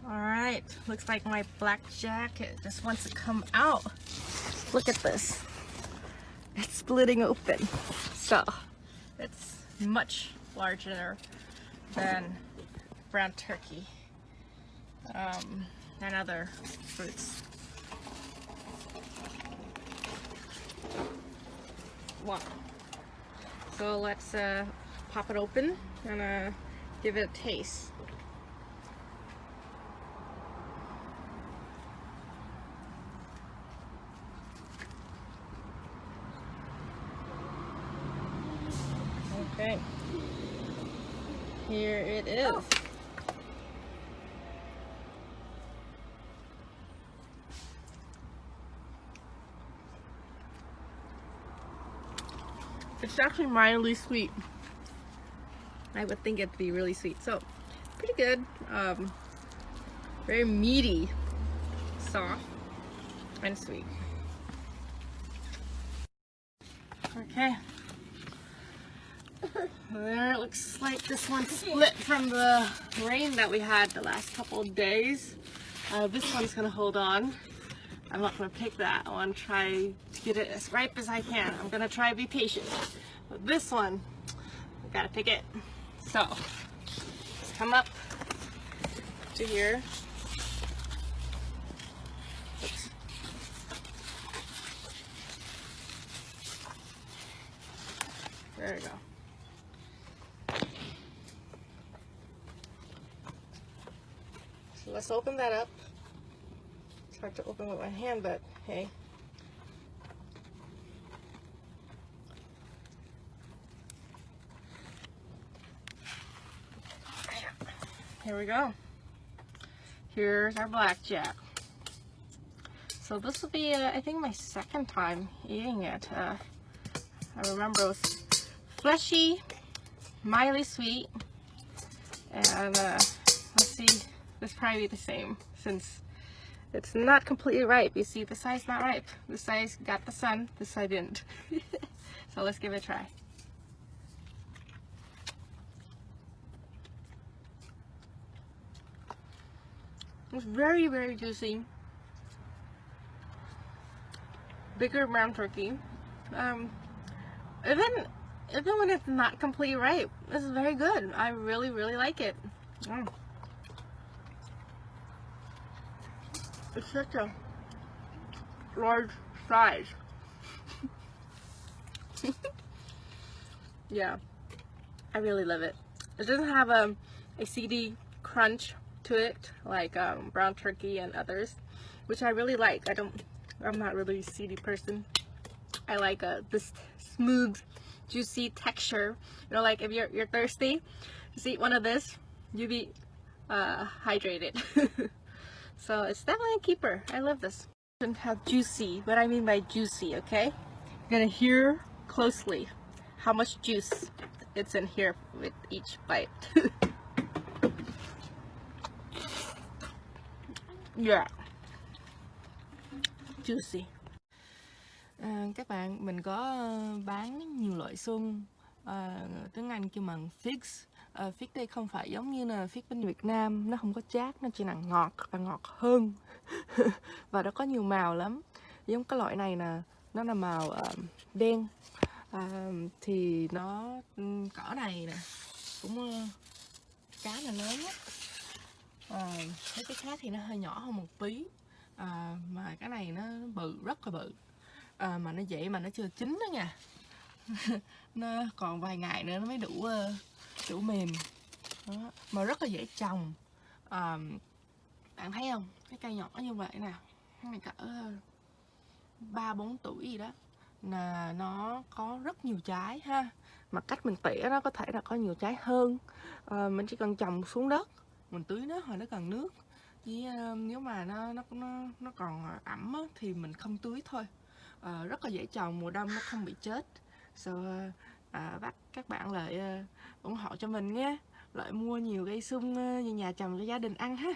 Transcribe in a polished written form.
Alright, looks like my black jacket just wants to come out. Look at this. It's splitting open. So, it's much larger than brown turkey and other fruits. Wow. So let's pop it open and give it a taste. Okay, here it is. It's actually mildly sweet. I would think it'd be really sweet. So, pretty good. Very meaty, soft, and sweet. Okay. There, it looks like this one split from the rain that we had the last couple of days. This one's gonna hold on. I'm not gonna pick that. I want to try to get it as ripe as I can. I'm gonna try to be patient. But this one, I gotta pick it. So, let's come up to here. Oops. There we go. So let's open that up. It's hard to open with my hand, but hey. Here we go. Here's our blackjack. So this will be, I think, my second time eating it. I remember it was fleshy, mildly sweet, and let's see, this probably be the same since it's not completely ripe. You see, this side's not ripe. This side's got the sun, this side didn't. So let's give it a try. It's very, very juicy. Bigger brown turkey. Even when it's not completely ripe, this is very good. I really, really like it. It's such a large size. Yeah, I really love it. It doesn't have a seedy crunch to it like brown turkey and others, which I really like. I'm not really a seedy person. I like this smooth, juicy texture. You know, like if you're thirsty, just eat one of this, you'll be hydrated. So it's definitely a keeper. I love this. And how juicy, what I mean by juicy, okay? You're gonna hear closely how much juice it's in here with each bite. Yeah. Juicy. Các bạn, mình có bán nhiều loại xuông, tiếng Anh kêu bằng figs. Fig đây không phải giống như là fig bên Việt Nam, nó không có chát, nó chỉ là ngọt và ngọt hơn. Và nó có nhiều màu lắm. Giống cái loại này nè, nó là màu đen. Thì nó cỡ này nè, cũng cá là lớn á. Cái khác thì nó hơi nhỏ hơn một tí. Mà cái này nó bự, rất là bự. Mà nó vậy mà nó chưa chín đó nha. Nó còn vài ngày nữa nó mới đủ mềm đó. Mà rất là dễ trồng. Bạn thấy không, cái cây nhỏ như vậy nè, cái này cỡ 3-4 tuổi gì đó, là nó có rất nhiều trái ha. Mà cách mình tỉa nó có thể là có nhiều trái hơn. Mình chỉ cần trồng xuống đất, mình tưới nó hồi nó cần nước. Chỉ nếu mà nó còn ẩm á, thì mình không tưới thôi. Rất là dễ trồng, mùa đông nó không bị chết. Bắt các bạn lại ủng hộ cho mình nhé, lại mua nhiều cây sung về nhà trồng cho gia đình ăn ha.